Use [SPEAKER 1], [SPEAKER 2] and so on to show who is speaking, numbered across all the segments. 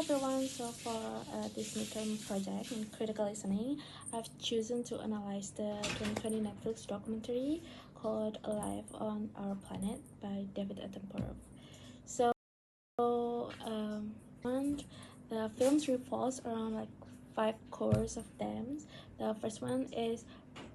[SPEAKER 1] everyone, so for this midterm project in critical listening, I've chosen to analyze the 2020 Netflix documentary called Alive on Our Planet by David Attenborough. So, and the films revolves around like 5 cores of themes. The first one is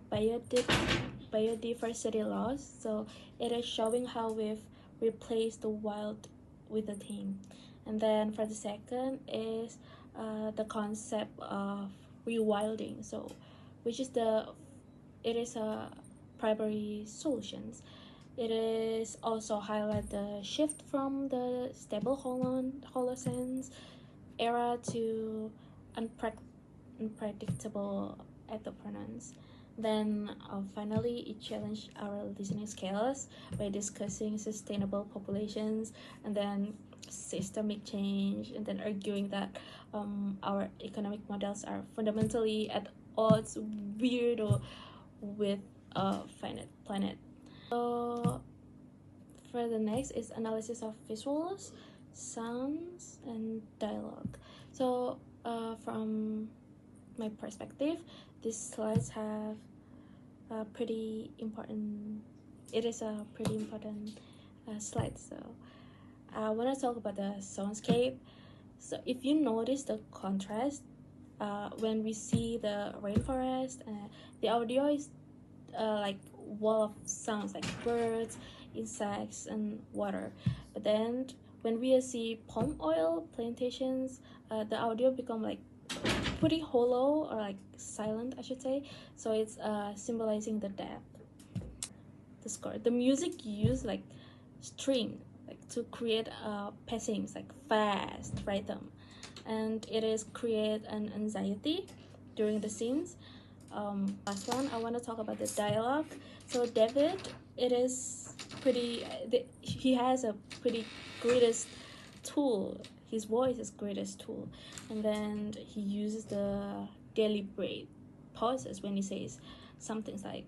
[SPEAKER 1] biodiversity loss, so it is showing how we've replaced the wild with the theme. And then for the second is the concept of rewilding, so which is it is a primary solutions. It is also highlight the shift from the stable Holocene era to unpredictable exoplanets. Then finally, it challenged our listening skills by discussing sustainable populations and then systemic change, and then arguing that our economic models are fundamentally at odds with a finite planet. So for the next is analysis of visuals, sounds, and dialogue. So from my perspective, these slides have a pretty important. It is a pretty important slide. So I want to talk about the soundscape. So if you notice the contrast when we see the rainforest, the audio is like wall of sounds like birds, insects, and water. But then when we see palm oil plantations, the audio become like pretty hollow or like silent, I should say. So it's symbolizing the depth. The score, the music used like string like to create pacings like fast rhythm, and it is create an anxiety during the scenes. Last one, I want to talk about the dialogue. So David, it is pretty. He has a pretty greatest tool. His voice is greatest tool, and then he uses the deliberate pauses when he says something like,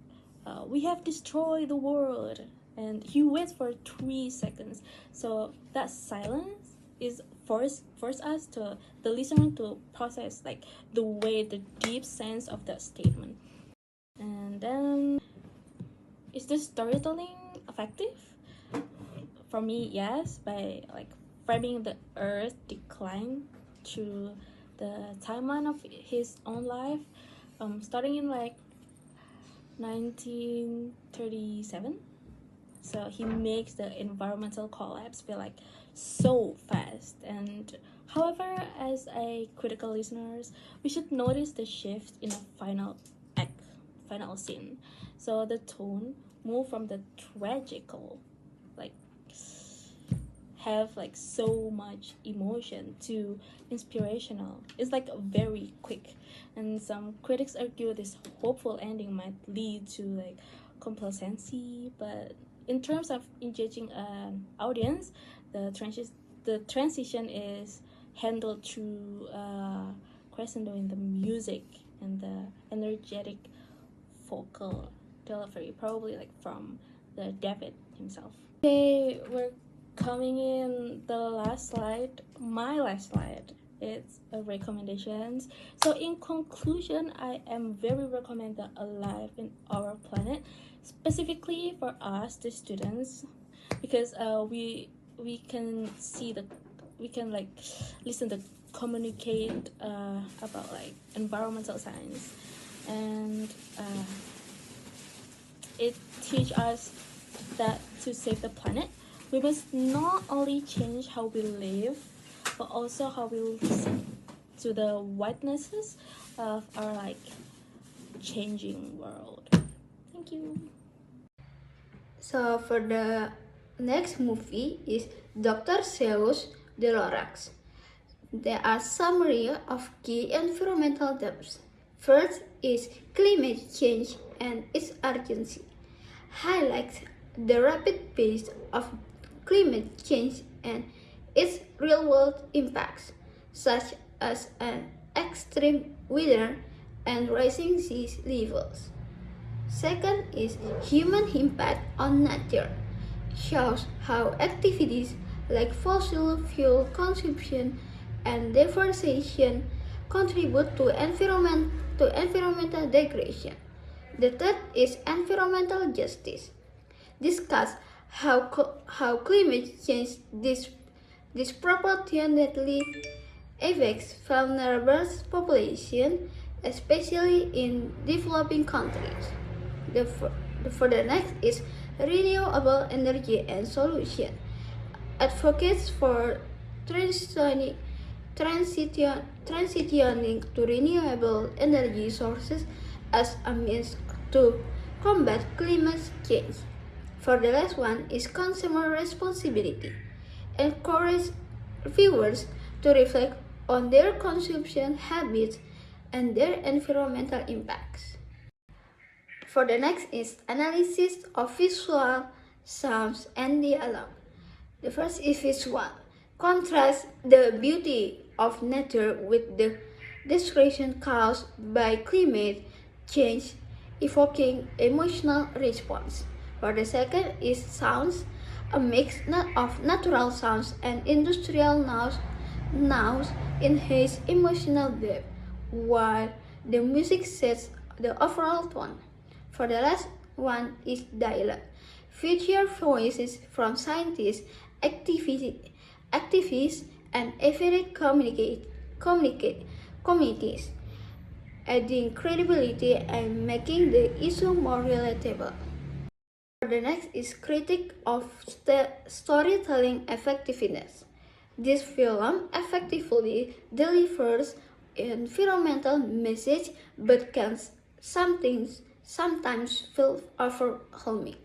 [SPEAKER 1] "We have destroyed the world," and he waits for 3 seconds. So that silence is force us to the listener to process like the deep sense of that statement. And then, is this storytelling effective? For me, yes, by like framing the Earth decline through the timeline of his own life, starting in like 1937. So he makes the environmental collapse feel like so fast. And however, as a critical listeners, we should notice the shift in a final scene. So the tone move from the tragical, like have like so much emotion, to inspirational. It's like very quick, and some critics argue this hopeful ending might lead to like complacency, but in terms of engaging an audience, the transition is handled through crescendo in the music and the energetic vocal delivery, probably like from the David himself. Okay, we're coming in the last slide, my last slide. It's a recommendations. So in conclusion, I am very recommend the Alive in Our Planet, specifically for us, the students, because we can see we can like listen to communicate about like environmental science, and it teach us that to save the planet, we must not only change how we live, but also how we listen to the whitenesses of our like changing world. Thank you.
[SPEAKER 2] So for the next movie is Dr. Seuss the Lorax. There are summary of key environmental themes. First is climate change and its urgency. Highlights the rapid pace of climate change and its real-world impacts, such as an extreme weather and rising sea levels. Second is human impact on nature. Shows how activities like fossil fuel consumption and deforestation contribute to environmental degradation. The third is environmental justice. Discuss how climate change disproportionately affects vulnerable populations, especially in developing countries. For the next is renewable energy and solution. Advocates for transitioning to renewable energy sources as a means to combat climate change. For the last one is consumer responsibility. Encourage viewers to reflect on their consumption habits and their environmental impacts. For the next is analysis of visual, sounds, and dialogue. The first is visual. Contrast the beauty of nature with the destruction caused by climate change, evoking emotional response. For the second is sounds, a mix of natural sounds and industrial noise enhance emotional depth, while the music sets the overall tone. For the last one is dialogue. Feature voices from scientists, activists, and everyday communities, adding credibility and making the issue more relatable. The next is critique of storytelling effectiveness. This film effectively delivers environmental message but can sometimes feel overwhelming.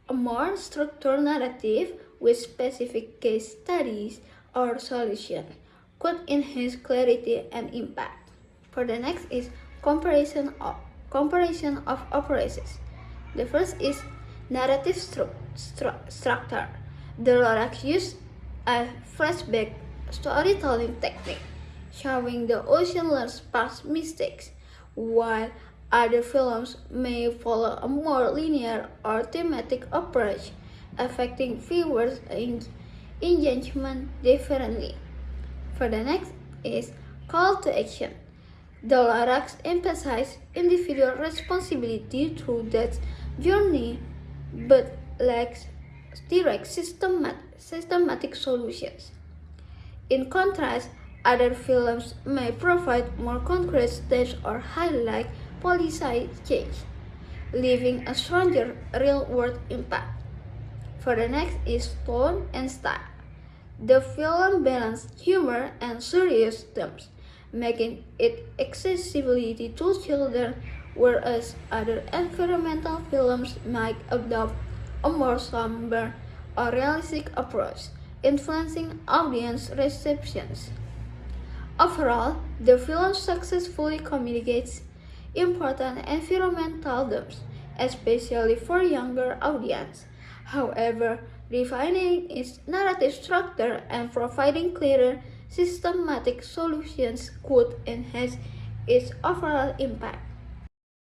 [SPEAKER 2] A more structured narrative with specific case studies or solutions could enhance clarity and impact. For the next is comparison of approaches. The first is narrative structure. The Lorax used a flashback storytelling technique, showing the ocean learns past mistakes, while other films may follow a more linear or thematic approach, affecting viewers' engagement differently. For the next is call to action. The Lorax emphasizes individual responsibility through that journey, but lacks direct systematic solutions. In contrast, other films may provide more concrete steps or highlight policy change, leaving a stronger real-world impact. For the next is tone and style. The film balances humor and serious themes, making it accessible to children, whereas other environmental films might adopt a more somber or realistic approach, influencing audience receptions. Overall, the film successfully communicates important environmental themes, especially for younger audiences. However, refining its narrative structure and providing clearer, systematic solutions could enhance its overall impact.